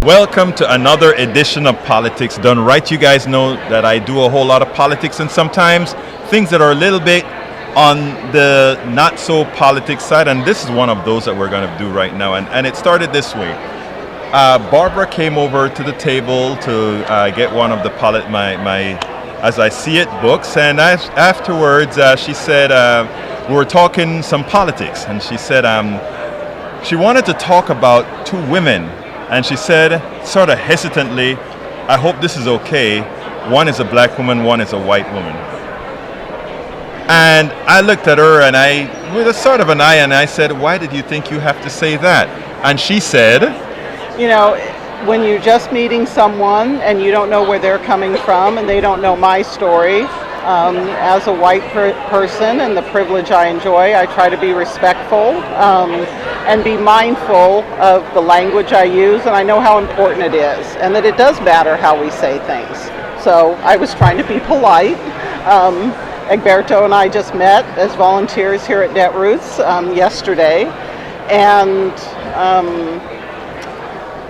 Welcome to another edition of Politics Done Right. You guys know that I do a whole lot of politics and sometimes things that are a little bit on the not so politics side, and this is one of those that we're going to do right now. And it started this way. Barbara came over to the table to get one of the my As I See It books, and afterwards she said we were talking some politics, and she said she wanted to talk about two women, and she said sort of hesitantly, I hope this is okay, one is a black woman, one is a white woman. And I looked at her and with a sort of an eye, and I said, why did you think you have to say that? And she said, you know, when you're just meeting someone and you don't know where they're coming from and they don't know my story, as a white person and the privilege I enjoy, I try to be respectful and be mindful of the language I use, and I know how important it is and that it does matter how we say things. So I was trying to be polite. Egberto and I just met as volunteers here at Netroots yesterday, and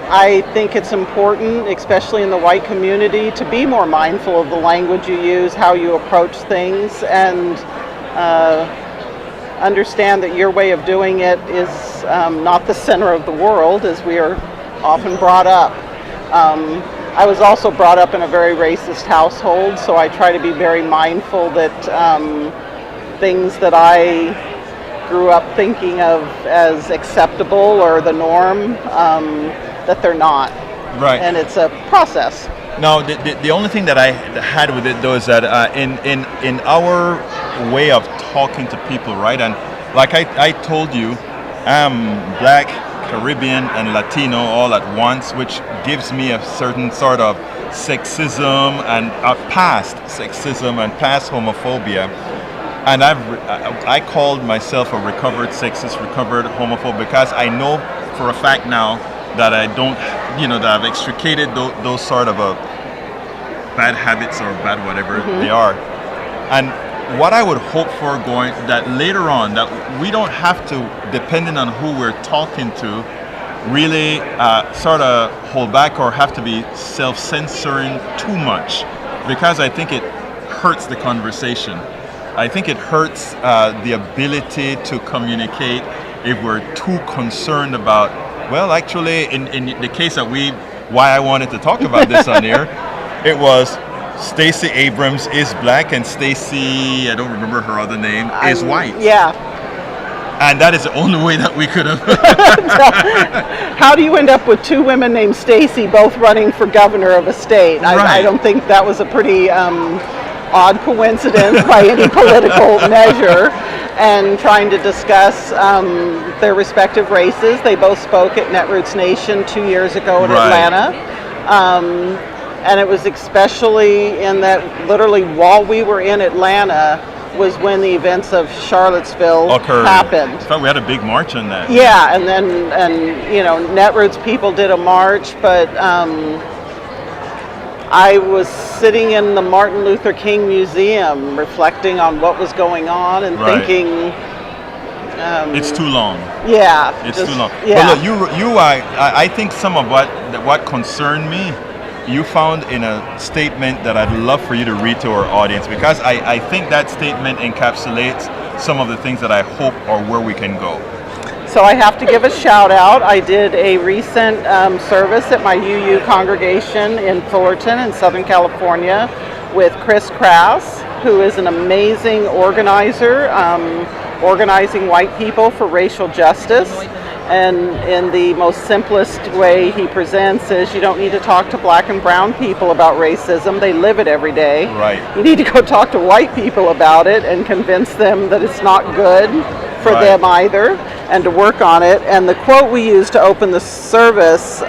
I think it's important, especially in the white community, to be more mindful of the language you use, how you approach things, and understand that your way of doing it is not the center of the world, as we are often brought up. I was also brought up in a very racist household, so I try to be very mindful that things that I grew up thinking of as acceptable or the norm, that they're not. right. And it's a process. Now, the only thing that I had with it though is that in our way of talking to people, right? And like I told you, I'm black, Caribbean, and Latino all at once, which gives me a certain sort of sexism and past sexism and past homophobia. And I called myself a recovered sexist, recovered homophobe, because I know for a fact now that I don't, that I've extricated those sort of bad habits or bad whatever they are. And what I would hope for that later on, that we don't have to, depending on who we're talking to, really sort of hold back or have to be self-censoring too much, because I think it hurts the conversation. I think it hurts the ability to communicate if we're too concerned about, well, actually, in the case that why I wanted to talk about this on air, it was Stacey Abrams is black and Stacey, I don't remember her other name, is white. Yeah. And that is the only way that we could have. How do you end up with two women named Stacey both running for governor of a state? Right. I don't think that was a pretty odd coincidence by any political measure. And trying to discuss their respective races. They both spoke at Netroots Nation 2 years ago in Atlanta. And it was especially in that literally while we were in Atlanta was when the events of Charlottesville happened. In fact, we had a big march on that. Yeah, and Netroots people did a march, but I was sitting in the Martin Luther King Museum reflecting on what was going on and thinking, it's too long. Yeah. It's too long. Yeah. But look, I think some of what concerned me, you found in a statement that I'd love for you to read to our audience, because I think that statement encapsulates some of the things that I hope are where we can go. So I have to give a shout out. I did a recent service at my UU congregation in Fullerton in Southern California with Chris Kraus, who is an amazing organizer, organizing white people for racial justice. And in the most simplest way he presents is, you don't need to talk to black and brown people about racism. They live it every day. Right. You need to go talk to white people about it and convince them that it's not good for them either, and to work on it. And the quote we used to open the service,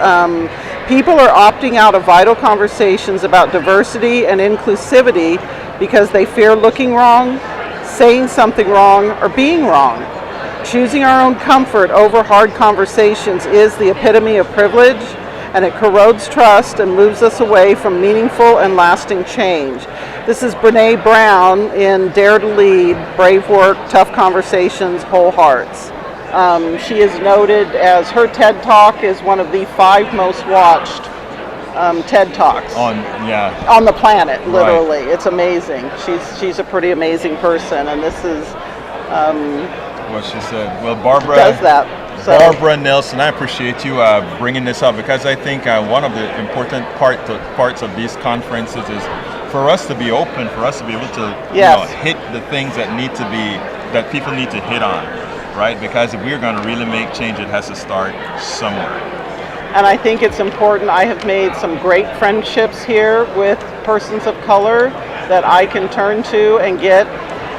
people are opting out of vital conversations about diversity and inclusivity because they fear looking wrong, saying something wrong, or being wrong. Choosing our own comfort over hard conversations is the epitome of privilege, and it corrodes trust and moves us away from meaningful and lasting change. This is Brene Brown in Dare to Lead, Brave Work, Tough Conversations, Whole Hearts. She is noted as her TED Talk is one of the 5 most watched TED Talks on the planet. Literally, right. It's amazing. She's a pretty amazing person, and this is what she said. Well, Barbara does that. So. Barbara Nelson, I appreciate you bringing this up, because I think one of the important parts of these conferences is for us to be open, for us to be able to hit the things that people need to hit on, right? Because if we're going to really make change, it has to start somewhere. And I think it's important. I have made some great friendships here with persons of color that I can turn to and get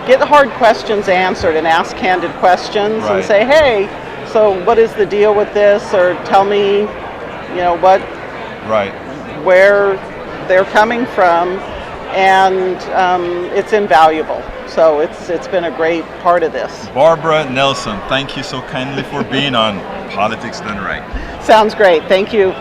the hard questions answered and ask candid questions, right. And say, hey, so what is the deal with this? Or tell me, what, right, where they're coming from, and it's invaluable. So it's been a great part of this. Barbara Nelson, thank you so kindly for being on Politics Done Right. Sounds great. Thank you.